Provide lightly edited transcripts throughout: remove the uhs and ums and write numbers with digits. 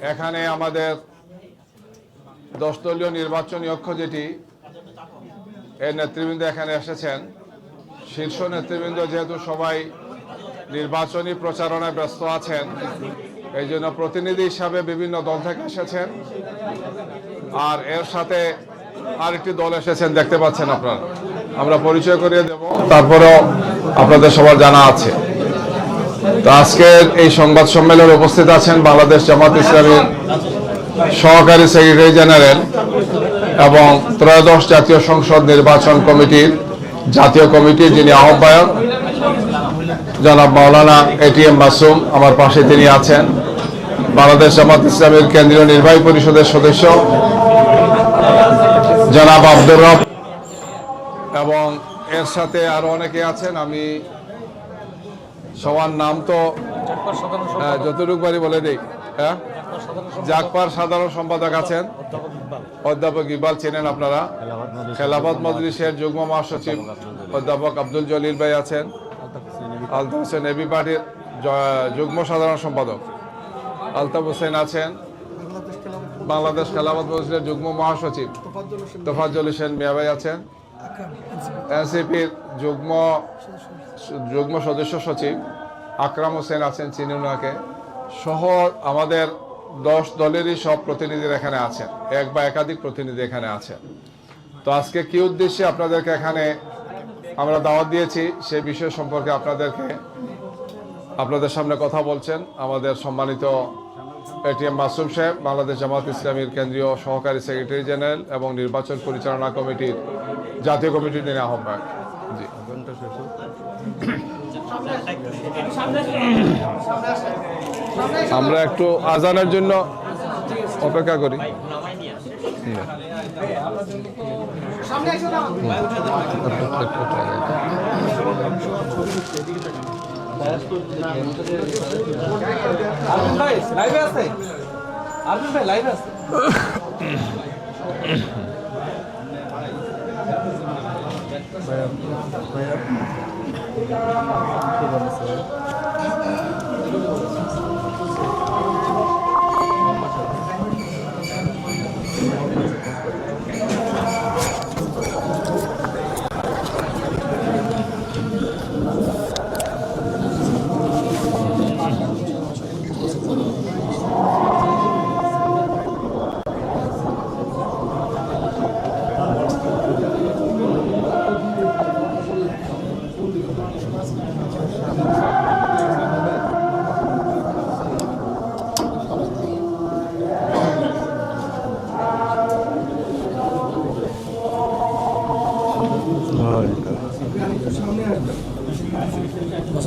এখানে আমাদের 10 দলীয় নির্বাচনী ঐক্য যেটি এর নেতৃবৃন্দ এখানে এসেছেন। শীর্ষ নেতৃবৃন্দ যেহেতু সবাই নির্বাচনী প্রচারণায় ব্যস্ত আছেন, এই জন্য প্রতিনিধি হিসাবে বিভিন্ন দল থেকে এসেছেন। আর এর সাথে আরেকটি দল এসেছেন, দেখতে পাচ্ছেন আপনারা। আমরা পরিচয় করিয়ে দেব, তারপরেও আপনাদের সবার জানা আছে। তো আজকের এই সংবাদ সম্মেলনে উপস্থিত আছেন বাংলাদেশ জামাত ইসলামীর সহকারী সেক্রেটারি জেনারেল এবং ত্রয়োদশ জাতীয় সংসদ নির্বাচন কমিটির জাতীয় কমিটির যিনি আহ্বায়ক জনাব মাওলানা এটিএম মাসুম, আমার পাশে তিনি আছেন। বাংলাদেশ জামাত ইসলামীর কেন্দ্রীয় নির্বাহী পরিষদের সদস্য জনাব আব্দুর রব, এবং এর সাথে আরো অনেকে আছেন। আমি সবার নাম তো যতটুকু বাড়ি বলে দিই। হ্যাঁ, জাকপার সাধারণ সম্পাদক আছেন অধ্যাপক ইকবাল, চেনেন আপনারা। খেলাফত মজলিসের যুগ্ম মহাসচিব অধ্যাপক আব্দুল জলিল ভাই আছেন। আলতাফ হোসেন এবি পার্টির যুগ্ম সাধারণ সম্পাদক আলতাফ হোসেন আছেন। বাংলাদেশ খেলাফত মজলিসের যুগ্ম মহাসচিব তোফাজ্জল হোসেন মিয়া ভাই আছেন। এনসিপির যুগ্ম সদস্য সচিব আকরাম হোসেন আছেন, চিনি ওনাকে সহ আমাদের 10 দলেরই সব প্রতিনিধিরা এখানে আছেন, এক বা একাধিক প্রতিনিধি এখানে আছেন। তো আজকে কি উদ্দেশ্যে আপনাদেরকে এখানে আমরা দাওয়াত দিয়েছি সে বিষয় সম্পর্কে আপনাদের সামনে কথা বলছেন আমাদের সম্মানিত এটিএম মাসুম সাহেব, বাংলাদেশ জামাত ইসলামীর কেন্দ্রীয় সহকারী সেক্রেটারি জেনারেল এবং নির্বাচন পরিচালনা কমিটির জাতীয় কমিটির যিনি আহ্বায়ক। জি, আমরা একটু আজানের জন্য অপেক্ষা করি।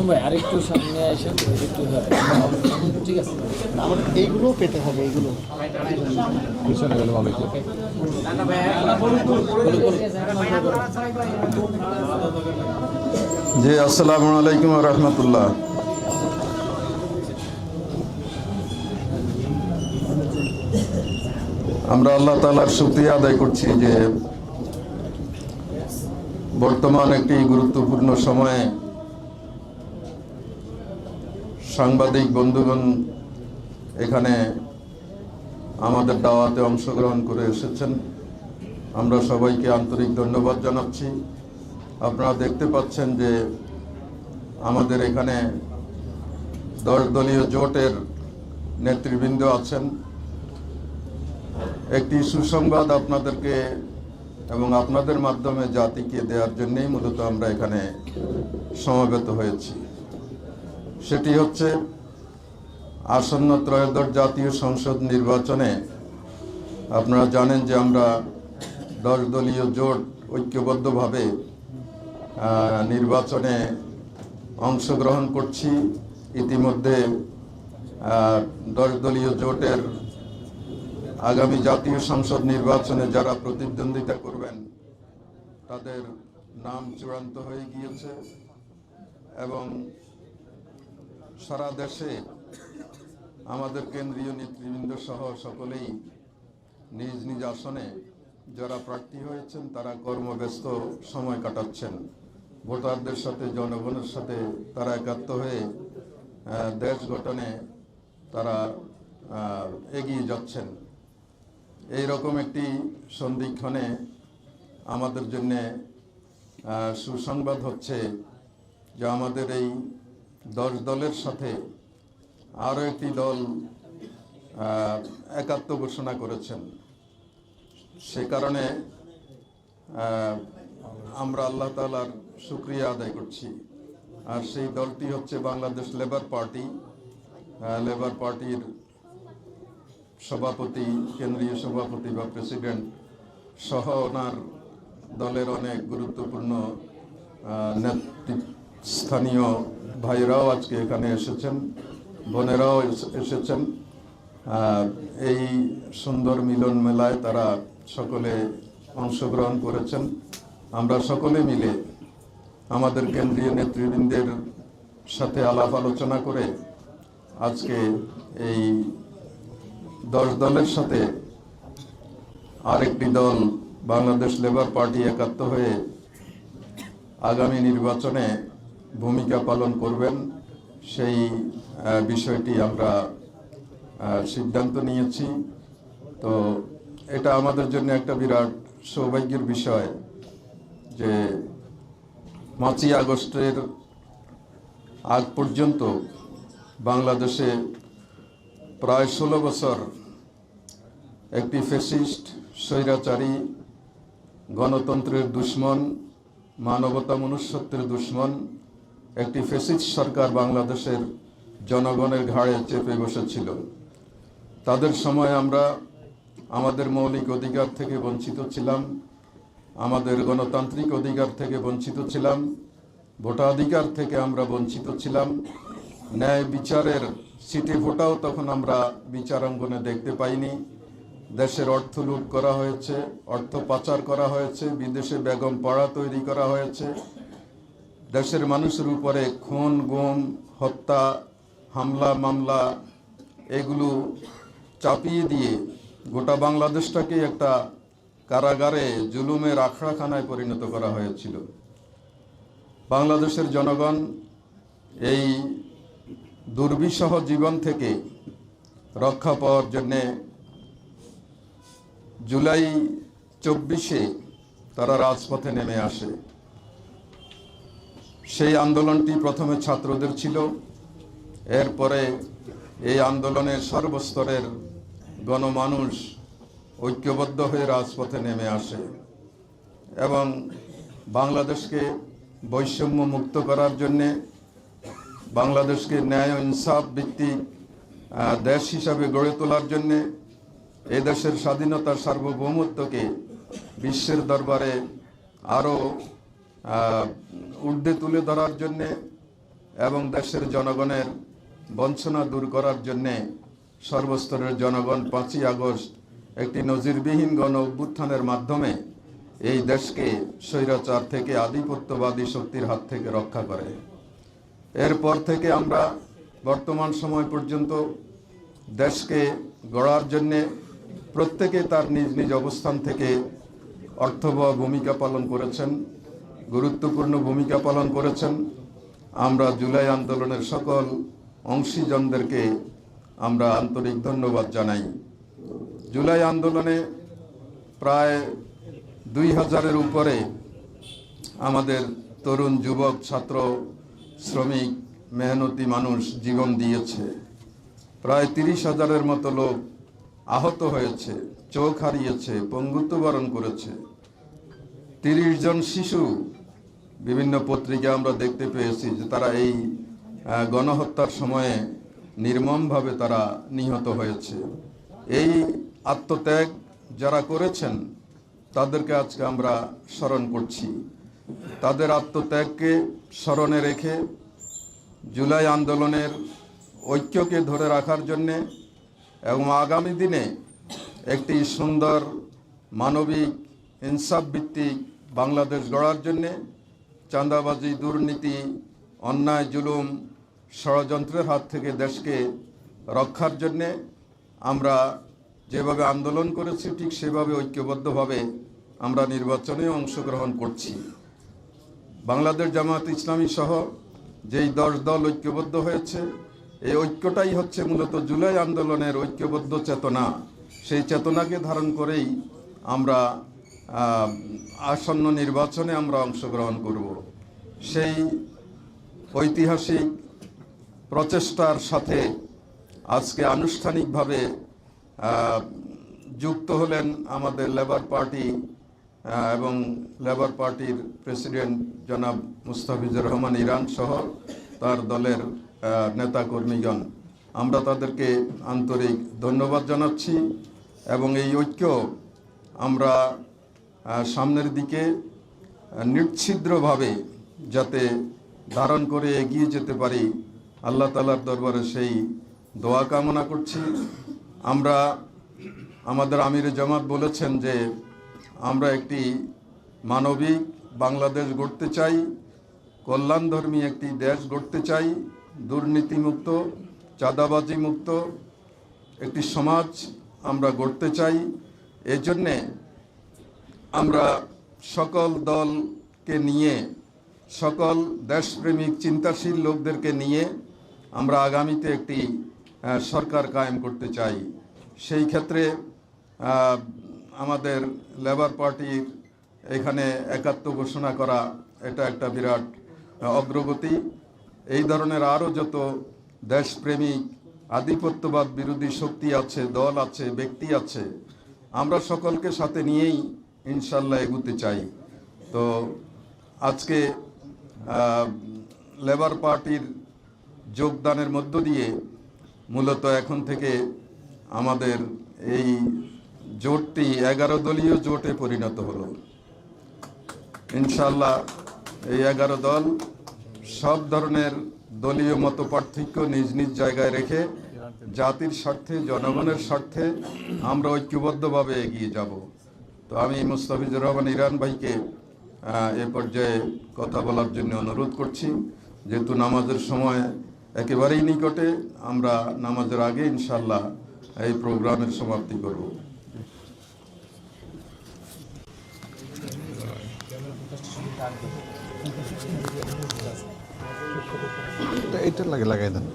ভাই আরেকটু সামনে আসেন, ঠিক আছে। আমাদের এইগুলো পেতে হবে, এইগুলো পিছনে গেলে ভালো। জি, আসসালামু আলাইকুম ওয়া রাহমাতুল্লাহ। আমরা আল্লাহ তাআলার শুকরিয়া আদায় করছি যে বর্তমান একটি গুরুত্বপূর্ণ সময়ে সাংবাদিক বন্ধুগণ এখানে আমাদের দাওয়াতে অংশগ্রহণ করে এসেছেন। আমরা সবাইকে আন্তরিক ধন্যবাদ জানাচ্ছি। আপনারা দেখতে পাচ্ছেন যে আমাদের এখানে 10 দলীয় জোটের নেতৃবৃন্দ আছেন। একটি সুসংবাদ আপনাদেরকে এবং আপনাদের মাধ্যমে জাতিকে দেওয়ার জন্যই মূলত আমরা এখানে সমবেত হয়েছি। সেটি হচ্ছে আসন্ন ত্রয়োদশ জাতীয় সংসদ নির্বাচনে আপনারা জানেন যে আমরা 10 দলীয় জোট ঐক্যবদ্ধভাবে নির্বাচনে অংশগ্রহণ করছি। ইতিমধ্যে 10 দলীয় জোটের আগামী জাতীয় সংসদ নির্বাচনে যারা প্রতিদ্বন্দ্বিতা করবেন তাদের নাম চূড়ান্ত হয়ে গিয়েছে এবং সারা দেশে আমাদের কেন্দ্রীয় নেতৃবৃন্দ সহ সকলেই নিজ নিজ আসনে যারা প্রার্থী হয়েছেন তারা কর্মব্যস্ত সময় কাটাচ্ছেন। ভোটারদের সাথে, জনগণের সাথে তারা একাত্ম হয়ে দেশ গঠনে তারা এগিয়ে যাচ্ছেন। এই রকম একটি সন্ধিক্ষণে আমাদের জন্যে সুসংবাদ হচ্ছে যে আমাদের এই 10 দলের সাথে আরও একটি দল একাত্ম ঘোষণা করেছেন। সে কারণে আমরা আল্লাহ তাআলার শুকরিয়া আদায় করছি। আর সেই দলটি হচ্ছে বাংলাদেশ লেবার পার্টি। লেবার পার্টির সভাপতি, কেন্দ্রীয় সভাপতি বা প্রেসিডেন্ট সহ ওনার দলের অনেক গুরুত্বপূর্ণ স্থানীয় ভাইরাও আজকে এখানে এসেছেন, বোনেরাও এসেছেন। এই সুন্দর মিলন মেলায় তারা সকলে অংশগ্রহণ করেছেন। আমরা সকলে মিলে আমাদের কেন্দ্রীয় নেতৃবৃন্দের সাথে আলাপ আলোচনা করে আজকে এই 10 দলের সাথে আরেকটি দল বাংলাদেশ লেবার পার্টি একাত্ম হয়ে আগামী নির্বাচনে ভূমিকা পালন করবেন, সেই বিষয়টি আমরা সিদ্ধান্ত নিয়েছি। তো এটা আমাদের জন্য একটা বিরাট সৌভাগ্যের বিষয় যে 5ই আগস্টের আগ পর্যন্ত বাংলাদেশে প্রায় 16 বছর একটি ফ্যাসিস্ট, স্বৈরাচারী, গণতন্ত্রের দুশ্মন, মানবতা মনুষ্যত্বের দুশ্মন একটি ফ্যাসিস্ট সরকার বাংলাদেশের জনগণের ঘাড়ে চেপে বসেছিল। তাদের সময় আমরা আমাদের মৌলিক অধিকার থেকে বঞ্চিত ছিলাম, আমাদের গণতান্ত্রিক অধিকার থেকে বঞ্চিত ছিলাম, ভোটাধিকার থেকে আমরা বঞ্চিত ছিলাম। ন্যায় বিচারের সিটি ভোটাও তখন আমরা বিচারাঙ্গনে দেখতে পাইনি। দেশের অর্থ লুট করা হয়েছে, অর্থ পাচার করা হয়েছে, বিদেশে বেগম পাড়া তৈরি করা হয়েছে, দেশের মানুষের উপরে খুন, গুম, হত্যা, হামলা, মামলা এগুলো চাপিয়ে দিয়ে গোটা বাংলাদেশটাকে একটা কারাগারে, জুলুমের আখড়াখানায় পরিণত করা হয়েছিল। বাংলাদেশের জনগণ এই দুর্বিষহ জীবন থেকে রক্ষা পাওয়ার জন্যে জুলাই 24-এ তারা রাজপথে নেমে আসে। সেই আন্দোলনটি প্রথমে ছাত্রদের ছিল, এরপরে এই আন্দোলনের সর্বস্তরের গণমানুষ ঐক্যবদ্ধ হয়ে রাজপথে নেমে আসে এবং বাংলাদেশকে বৈষম্য মুক্ত করার জন্যে, বাংলাদেশকে ন্যায় ও ইনসাফ ভিত্তিক দেশ হিসাবে গড়ে তোলার জন্যে, এই দেশের স্বাধীনতার সার্বভৌমত্বকে বিশ্বের দরবারে আরও ঊর্ধ্বে তুলে ধরার জন্যে এবং দেশের জনগণের বঞ্চনা দূর করার জন্যে সর্বস্তরের জনগণ 5ই আগস্ট একটি নজিরবিহীন গণ অভ্যুত্থানের মাধ্যমে এই দেশকে স্বৈরাচার থেকে, আধিপত্যবাদী শক্তির হাত থেকে রক্ষা করে। এরপর থেকে আমরা বর্তমান সময় পর্যন্ত দেশকে গড়ার জন্যে প্রত্যেকে তার নিজ নিজ অবস্থান থেকে অর্থবহ ভূমিকা পালন করেছেন, গুরুত্বপূর্ণ ভূমিকা পালন করেছেন। আমরা জুলাই আন্দোলনের সকল অংশীজনদেরকে আমরা আন্তরিক ধন্যবাদ জানাই। জুলাই আন্দোলনে প্রায় 2000-এর উপরে আমাদের তরুণ, যুবক, ছাত্র, শ্রমিক, মেহনতি মানুষ জীবন দিয়েছে। প্রায় 30,000-এর মতো লোক আহত হয়েছে, চোখ হারিয়েছে, পঙ্গুত্ব বরণ করেছে। 30 জন শিশু, বিভিন্ন পত্রিকায় আমরা দেখতে পেয়েছি যে তারা এই গণহত্যার সময়ে নির্মমভাবে তারা নিহত হয়েছে। এই আত্মত্যাগ যারা করেছেন তাদেরকে আজকে আমরা স্মরণ করছি। তাদের আত্মত্যাগকে স্মরণে রেখে জুলাই আন্দোলনের ঐক্যকে ধরে রাখার জন্যে এবং আগামী দিনে একটি সুন্দর, মানবিক, ইনসাফ ভিত্তিক বাংলাদেশ গড়ার জন্যে চাঁদাবাজি, দুর্নীতি, অন্যায়, জুলুম, ষড়যন্ত্রের হাত থেকে দেশকে রক্ষার জন্যে আমরা যেভাবে আন্দোলন করেছি ঠিক সেভাবে ঐক্যবদ্ধভাবে আমরা নির্বাচনে অংশগ্রহণ করছি। বাংলাদেশ জামায়াত ইসলামী সহ যেই 10 দল ঐক্যবদ্ধ হয়েছে এই ঐক্যটাই হচ্ছে মূলত জুলাই আন্দোলনের ঐক্যবদ্ধ চেতনা। সেই চেতনাকে ধারণ করেই আমরা আসন্ন নির্বাচনে আমরা অংশগ্রহণ করব। সেই ঐতিহাসিক প্রচেষ্টার সাথে আজকে আনুষ্ঠানিকভাবে যুক্ত হলেন আমাদের লেবার পার্টি এবং লেবার পার্টির প্রেসিডেন্ট জনাব মুস্তাফিজুর রহমান ইরান সহ তার দলের নেতাকর্মীগণ। আমরা তাদেরকে আন্তরিক ধন্যবাদ জানাচ্ছি এবং এই ঐক্য আমরা সামনের দিকে নিশ্ছিদ্রভাবে যাতে ধারণ করে এগিয়ে যেতে পারি, আল্লাহ তাআলার দরবারে সেই দোয়া কামনা করছি। আমরা আমাদের আমিরে জামাত বলেছেন যে আমরা একটি মানবিক বাংলাদেশ গড়তে চাই, কল্যাণধর্মী একটি দেশ গড়তে চাই, দুর্নীতিমুক্ত, চাঁদাবাজি মুক্ত একটি সমাজ আমরা গড়তে চাই। এজন্যে আমরা সকল দলকে নিয়ে, সকল দেশপ্রেমিক চিন্তাশীল লোকদেরকে নিয়ে আমরা আগামীতে একটি সরকার কায়েম করতে চাই। সেই ক্ষেত্রে আমাদের লেবার পার্টির এখানে একাত্ম ঘোষণা করা এটা একটা বিরাট অগ্রগতি। এই ধরনের আরও যত দেশপ্রেমিক আধিপত্যবাদ বিরোধী শক্তি আছে, দল আছে, ব্যক্তি আছে, আমরা সকলকে সাথে নিয়েই ইনশাল্লাহ এগুতে চাই। তো আজকে লেবার পার্টির যোগদানের মধ্য দিয়ে মূলত এখন থেকে আমাদের এই জোটটি 11 দলীয় জোটে পরিণত হলো। ইনশাল্লাহ এই 11 দল সব ধরনের দলীয় মত পার্থক্য নিজ নিজ জায়গায় রেখে জাতির স্বার্থে, জনগণের স্বার্থে আমরা ঐক্যবদ্ধভাবে এগিয়ে যাব। তো আমি মুস্তাফিজুর রহমান ইরান ভাইকে এ পর্যায়ে কথা বলার জন্য অনুরোধ করছি। যেহেতু নামাজের সময় একেবারেই নিকটে, আমরা নামাজের আগে ইনশাল্লাহ এই প্রোগ্রামের সমাপ্তি করব। এটা লাগাই দেন,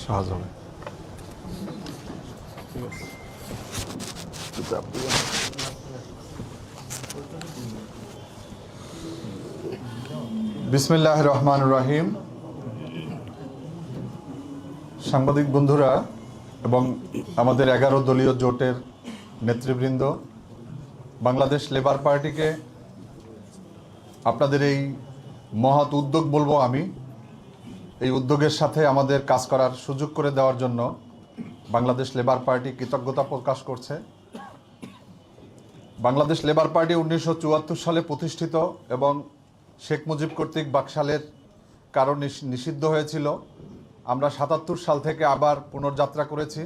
সহজ হবে। বিসমিল্লাহির রহমানির রহিম। সাংবাদিক বন্ধুরা এবং আমাদের 11 দলীয় জোটের নেতৃবৃন্দ, বাংলাদেশ লেবার পার্টিকে আপনাদের এই মহৎ উদ্যোগ বলবো আমি, এই উদ্যোগের সাথে আমাদের কাজ করার সুযোগ করে দেওয়ার জন্য বাংলাদেশ লেবার পার্টি কৃতজ্ঞতা প্রকাশ করছে। বাংলাদেশ লেবার পার্টি 1974 সালে প্রতিষ্ঠিত এবং শেখ মুজিব কর্তৃক বাকশালের কারণে নিষিদ্ধ হয়েছিল। আমরা 77 সাল থেকে আবার পুনর্যাত্রা করেছি।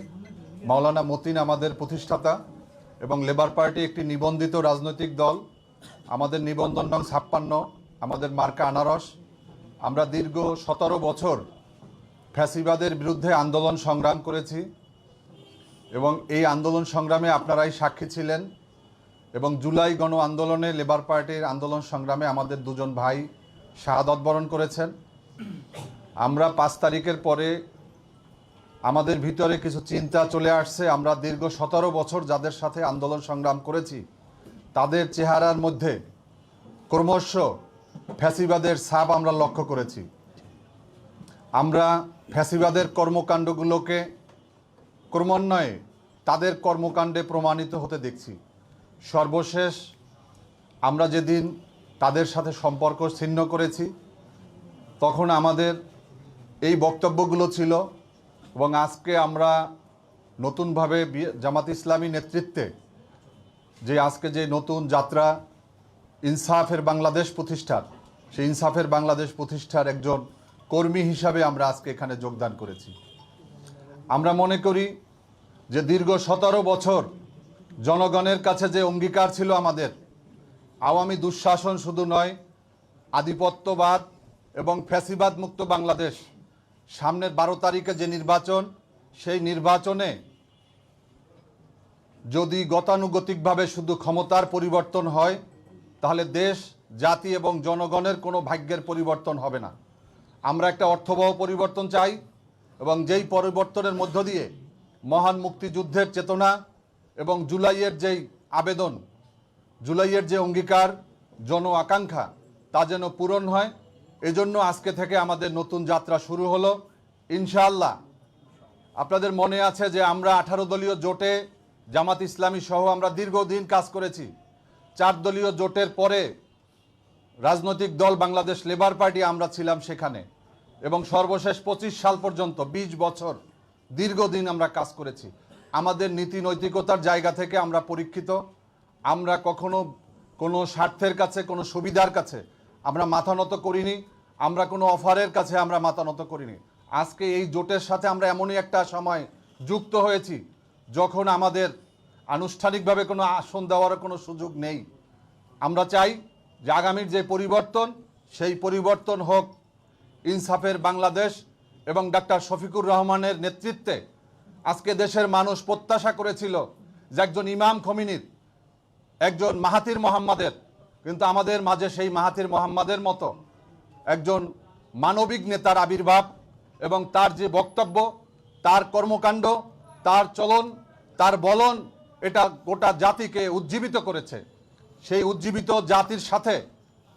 মাওলানা মতিন আমাদের প্রতিষ্ঠাতা এবং লেবার পার্টি একটি নিবন্ধিত রাজনৈতিক দল। আমাদের নিবন্ধন নং 56, আমাদের মার্কা আনারস। আমরা দীর্ঘ 17 বছর ফ্যাসিবাদের বিরুদ্ধে আন্দোলন সংগ্রাম করেছি এবং এই আন্দোলন সংগ্রামে আপনারাই সাক্ষী ছিলেন। এবং জুলাই গণ আন্দোলনে লেবার পার্টির আন্দোলন সংগ্রামে আমাদের দুজন ভাই শাহাদত বরণ করেছেন। আমরা 5 তারিখের পরে আমাদের ভিতরে কিছু চিন্তা চলে আসছে। আমরা দীর্ঘ 17 বছর যাদের সাথে আন্দোলন সংগ্রাম করেছি তাদের চেহারার মধ্যে ক্রমশ ফ্যাসিবাদের ছাপ আমরা লক্ষ্য করেছি। আমরা ফ্যাসিবাদের কর্মকাণ্ডগুলোকে ক্রমান্বয়ে তাদের কর্মকাণ্ডে প্রমাণিত হতে দেখছি। সর্বশেষ আমরা যেদিন তাদের সাথে সম্পর্ক ছিন্ন করেছি তখন আমাদের এই বক্তব্যগুলো ছিল এবং আজকে আমরা নতুনভাবে জামাত ইসলামী নেতৃত্বে আজকে যে নতুন যাত্রা ইনসাফের বাংলাদেশ প্রতিষ্ঠার, সেই ইনসাফের বাংলাদেশ প্রতিষ্ঠার একজন কর্মী হিসাবে আমরা আজকে এখানে যোগদান করেছি। আমরা মনে করি যে দীর্ঘ 17 বছর জনগণের কাছে যে অঙ্গীকার ছিল আমাদের, আওয়ামী দুঃশাসন শুধু নয়, আধিপত্যবাদ এবং ফ্যাসিবাদ মুক্ত বাংলাদেশ, সামনের 12 তারিখে যে নির্বাচন, সেই নির্বাচনে যদি গতানুগতিকভাবে শুধু ক্ষমতার পরিবর্তন হয় তাহলে দেশ, জাতি এবং জনগণের কোনো ভাগ্যের পরিবর্তন হবে না। আমরা একটা অর্থবহ পরিবর্তন চাই এবং যেই পরিবর্তনের মধ্য দিয়ে মহান মুক্তিযুদ্ধের চেতনা এবং জুলাইয়ের যেই আবেদন, জুলাইয়ের যে অঙ্গীকার, জন আকাঙ্ক্ষা, তা যেন পূরণ হয়, এজন্য আজকে থেকে আমাদের নতুন যাত্রা শুরু হলো ইনশাআল্লাহ। আপনাদের মনে আছে যে আমরা 18 দলীয় জোটে জামাত ইসলামী সহ আমরা দীর্ঘদিন কাজ করেছি। 4 দলীয় জোটের পরে রাজনৈতিক দল বাংলাদেশ লেবার পার্টি আমরা ছিলাম সেখানে, এবং সর্বশেষ 25 সাল পর্যন্ত 20 বছর দীর্ঘদিন আমরা কাজ করেছি। আমাদের নীতি নৈতিকতার জায়গা থেকে আমরা পরীক্ষিত। আমরা কখনো কোনো স্বার্থের কাছে, কোনো সুবিধার কাছে আমরা মাথা নত করিনি, আমরা কোনো অফারের কাছে আমরা মাথা নত করিনি। আজকে এই জোটের সাথে আমরা এমনই একটা সময় যুক্ত হয়েছি যখন আমাদের আনুষ্ঠানিকভাবে কোনো আসন দেওয়ার কোনো সুযোগ নেই। আমরা চাই যে আগামীর যে পরিবর্তন, সেই পরিবর্তন হোক ইনসাফের বাংলাদেশ এবং ডাক্তার শফিকুর রহমানের নেতৃত্বে। আজকে দেশের মানুষ প্রত্যাশা করেছিল যে একজন ইমাম খমিনির, একজন মাহাথির মোহাম্মদের, কিন্তু আমাদের মাঝে সেই মাহাথির মোহাম্মদের মতো একজন মানবিক নেতার আবির্ভাব, এবং তার যে বক্তব্য, তার কর্মকাণ্ড, তার চলন, তার বলন, এটা গোটা জাতিকে উজ্জীবিত করেছে। সেই উজ্জীবিত জাতির সাথে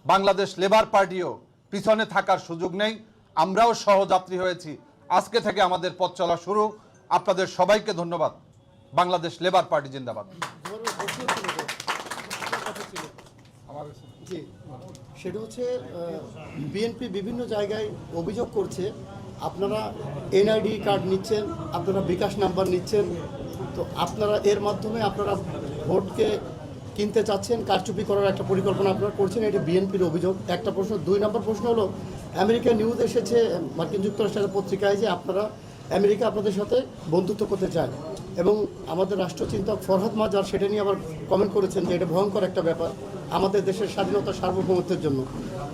বাংলাদেশ লেবার পার্টিও পিছনে থাকার সুযোগ নেই। আমরাও সহযাত্রী হয়েছি। আজকে থেকে আমাদের পথ চলা শুরু। আপনাদের সবাইকে ধন্যবাদ। বাংলাদেশ লেবার পার্টি জিন্দাবাদ। জি, সেটা হচ্ছে বিএনপি বিভিন্ন জায়গায় অভিযোগ করছে আপনারা এনআইডি কার্ড নিচ্ছেন, আপনারা বিকাশ নাম্বার নিচ্ছেন, তো আপনারা এর মাধ্যমে আপনারা ভোটকে কিনতে চাচ্ছেন, কারচুপি করার একটা পরিকল্পনা আপনারা করছেন, এটি বিএনপির অভিযোগ। একটা প্রশ্ন। 2 নম্বর প্রশ্ন হলো, আমেরিকা নিউজ এসেছে মার্কিন যুক্তরাষ্ট্রের পত্রিকায় যে আপনারা আমেরিকা আপনাদের সাথে বন্ধুত্ব করতে চান, এবং আমাদের রাষ্ট্রচিন্তক ফরহাদ মাজার সেটা নিয়ে আবার কমেন্ট করেছেন যে এটা ভয়ঙ্কর একটা ব্যাপার আমাদের দেশের স্বাধীনতা সার্বভৌমত্বের জন্য।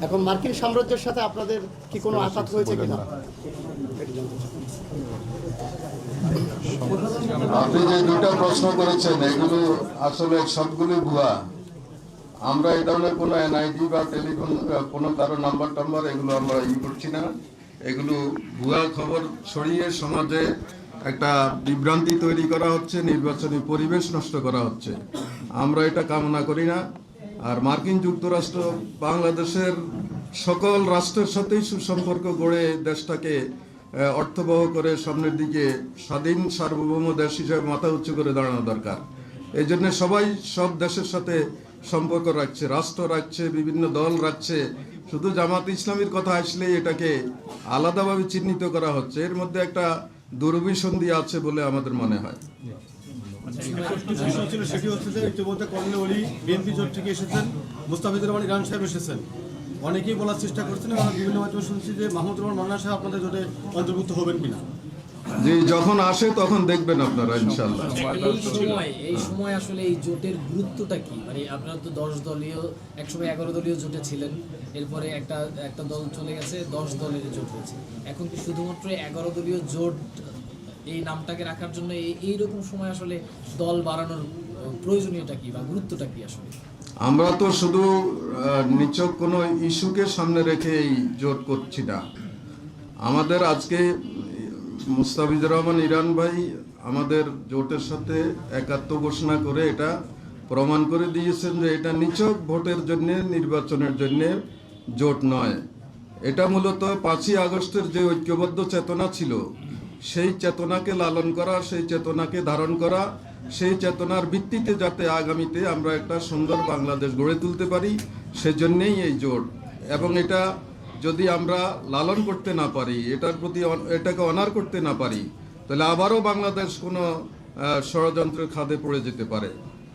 এখন মার্কিন সাম্রাজ্যের সাথে আপনাদের কি কোনো আঘাত হয়েছে কিনা? আপনি যে 2টা প্রশ্ন করেছেন এগুলো আসলে সবগুলোই ভুয়া। আমরা এই ধরনের কোনো এনআইডি বা টেলিফোন কোনো কারো নাম্বার টাম্বার এগুলো আমরা করছি না। এগুলো ভুয়া খবর ছড়িয়ে সমাজে একটা বিভ্রান্তি তৈরি করা হচ্ছে, নির্বাচনী পরিবেশ নষ্ট করা হচ্ছে। আমরা এটা কামনা করি না। আর মার্কিন যুক্তরাষ্ট্র বাংলাদেশের সকল রাষ্ট্রের সাথেই সুসম্পর্ক গড়ে দেশটাকে অর্থবহ করে সামনের দিকে স্বাধীন সার্বভৌম দেশ হিসেবে মাথা উঁচু করে দাঁড়ানো দরকার। এই জন্য সবাই সব দেশের সাথে সম্পর্ক রাখছে, রাষ্ট্র রাখছে, বিভিন্ন দল রাখছে। শুধু জামাত ইসলামীর কথা আসলেই এটাকে আলাদাভাবে চিহ্নিত করা হচ্ছে। এর মধ্যে একটা দুরভিসন্ধি আছে বলে আমাদের মনে হয়। সেটি হচ্ছে যে ইতিমধ্যে কর্নেল ওলি বিএনপি জোট থেকে এসেছেন, মুস্তাফিজুর রহমান ইরান সাহেব এসেছেন। অনেকেই বলার চেষ্টা করছেন, এবং বিভিন্ন মাধ্যমে শুনছি যে মাহমুদুর রহমান মান্নান সাহেব আপনাদের জোটে অন্তর্ভুক্ত হবেন কিনা। যে যখন আসে তখন দেখবেন আপনারা ইনশাআল্লাহ। এই সময় আসলে এই জোটের গুরুত্বটা কি? মানে আপনারা তো 10 দলীয়, একসময় 11 দলীয় জোটে ছিলেন, এরপরে একটা দল চলে গেছে, 10 দলের জোট হয়েছে। এখন কি শুধুমাত্র 11 দলীয় জোট এই নামটাকে রাখার জন্য এইরকম সময় আসলে দল বাড়ানোর প্রয়োজনীয়তা কি বা গুরুত্বটা কি আসলে? আমরা তো শুধু নিছক কোনো ইস্যুকে সামনে রেখে এই জোট করছি না। আমাদের আজকে মুস্তাফিজুর রহমান ইরান ভাই আমাদের জোটের সাথে একাত্ম ঘোষণা করে এটা প্রমাণ করে দিয়েছেন যে এটা নিছক ভোটের জন্য, নির্বাচনের জন্য জোট নয়। এটা মূলত 5ই আগস্টের যে ঐক্যবদ্ধ চেতনা ছিল, সেই চেতনাকে লালন করা, সেই চেতনাকে ধারণ করা, সেই চেতনার ভিত্তিতে যাতে আগামীতে আমরা একটা সুন্দর বাংলাদেশ গড়ে তুলতে পারি, সেজন্যেই এই জোট। এবং এটা যদি আমরা লালন করতে না পারি, এটার প্রতি এটাকে অনার করতে না পারি, তাহলে আবারও বাংলাদেশ কোনো ষড়যন্ত্রের খাদে পড়ে যেতে পারে।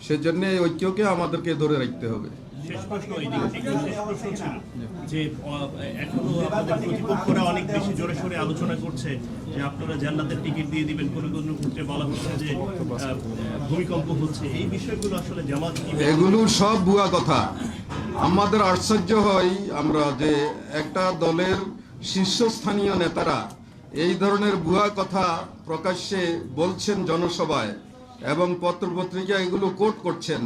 সেজন্য এই ঐক্যকে আমাদেরকে ধরে রাখতে হবে। শেষ প্রশ্ন, যে এখনো আপনাদের প্রতিপক্ষরা অনেক বেশি জোরে সোরে আলোচনা করছে যে আপনারা জান্নাতের টিকিট দিয়ে দিবেন, কোনো কোনো ক্ষেত্রে বলা হচ্ছে যে ভূমিকম্প হচ্ছে। এই বিষয়গুলো আসলে জামাত এগুলো সব ভুয়া কথা। আমাদের আশ্চর্য হয় আমরা যে একটা দলের শীর্ষস্থানীয় নেতারা এই ধরনের ভুয়া কথা প্রকাশ্যে বলছেন জনসভায়, এবং পত্রপত্রিকা এগুলো কোট করছেন।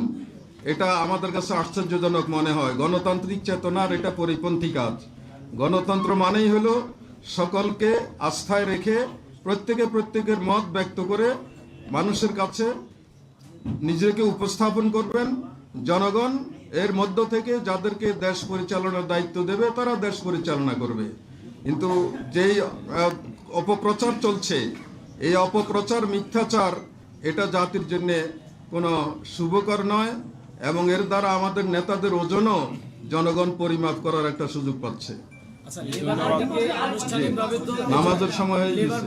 এটা আমাদের কাছে আশ্চর্যজনক মনে হয়। গণতান্ত্রিক চেতনার এটা পরিপন্থী কাজ। গণতন্ত্র মানেই হলো সকলকে আস্থায় রেখে প্রত্যেকের মত ব্যক্ত করে মানুষের কাছে নিজেকে উপস্থাপন করবেন। জনগণ এর মধ্য থেকে যাদেরকে দেশ পরিচালনার দায়িত্ব দেবে তারা দেশ পরিচালনা করবে। কিন্তু যেই অপপ্রচার চলছে, এই অপপ্রচার, মিথ্যাচার, এটা জাতির জন্য কোনো শুভকর নয় এবং এর দ্বারা আমাদের নেতাদের ওজনও জনগণ পরিমাপ করার একটা সুযোগ পাচ্ছে। আচ্ছা, লেবার পার্টিকে আনুষ্ঠানিকভাবে তো নামাজের সময় হয়ে গেছে।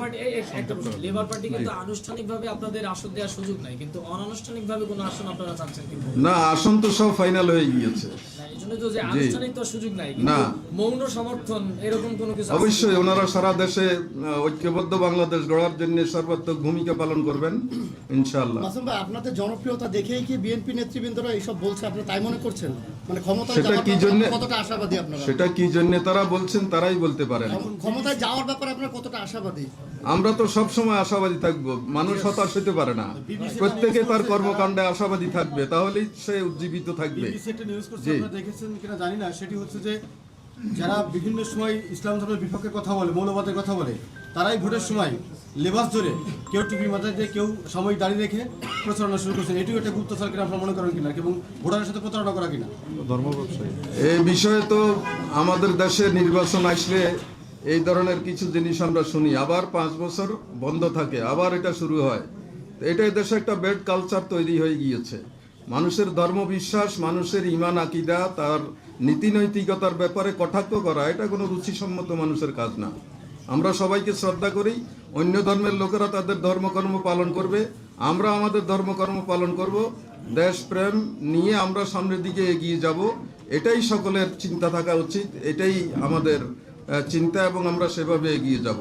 লেবার পার্টি কিন্তু আনুষ্ঠানিকভাবে আপনাদের আসন দেওয়ার সুযোগ নাই, কিন্তু অনানুষ্ঠানিকভাবে কোনো আসন আপনারা চাচ্ছেন কিন্তু? না, আসন তো সব ফাইনাল হয়ে গিয়েছে। এই জন্য তো যে আনুষ্ঠানিক তো সুযোগ নাই, কিন্তু না। মৌন সমর্থন এরকম কোনো কিছু আছে? অবশ্যই ওনারা সারা দেশে ঐক্যবদ্ধ বাংলাদেশ গড়ার জন্য সর্বাত্মক ভূমিকা পালন করবেন ইনশাআল্লাহ। মাসুম ভাই, আপনাদের জনপ্রিয়তা দেখেই কি বিএনপি নেতৃবৃন্দরা এইসব বলছে, আপনারা তাই মনে করছেন? মানে ক্ষমতায় সেটা যাওয়ার কি ব্যাপারে জন্যে- কতটা আশাবাদী আপনারা? সেটা কি জন্য তারা বলছেন তারাই বলতে পারেন। ক্ষমতায় যাওয়ার ব্যাপারে আপনারা কতটা আশাবাদী? আমরা তো সব সময় আশাবাদী থাকবো। মানুষ হতাশ হতে পারে না, প্রত্যেকে তার কর্মকাণ্ডে আশাবাদী থাকবে, তাহলেই সে উজ্জীবিত থাকবে। বিবিসি একটা নিউজ করছে, জি। আপনারা দেখেছেন কিনা জানি না, সেটি হচ্ছে যে যারা বিভিন্ন সময় ইসলাম ধর্মের বিপক্ষে কথা বলে, মৌলবাদের কথা বলে, তারাই ভোটের সময় লেবাস ধরে কেউ টুপি মাথায় দিয়ে কেউ সাময়িক দাঁড়িয়ে রেখে প্রচারণা শুরু করছেন। এটিও একটা গুপ্তচর কিনা আপনারা মনে করেন কিনা, এবং ভোটারের সাথে প্রচারণা করা কিনা? এই বিষয়ে তো আমাদের দেশে নির্বাচন আসলে এই ধরনের কিছু জিনিস আমরা শুনি, আবার 5 বছর বন্ধ থাকে, আবার এটা শুরু হয়। তো এটাই দেশে একটা ব্যাড কালচার তৈরি হয়ে গিয়েছে। মানুষের ধর্মবিশ্বাস, মানুষের ঈমান আকীদা, তার নীতি নৈতিকতার ব্যাপারে কটাক্ষ করা, এটা কোনো রুচিসম্মত মানুষের কাজ না। আমরা সবাইকে শ্রদ্ধা করি, অন্য ধর্মের লোকেরা তাদের ধর্মকর্ম পালন করবে, আমরা আমাদের ধর্মকর্ম পালন করব, দেশপ্রেম নিয়ে আমরা সামনের দিকে এগিয়ে যাব, এটাই সকলের চিন্তা থাকা উচিত, এটাই আমাদের চিন্তা এবং আমরা সেভাবে এগিয়ে যাব।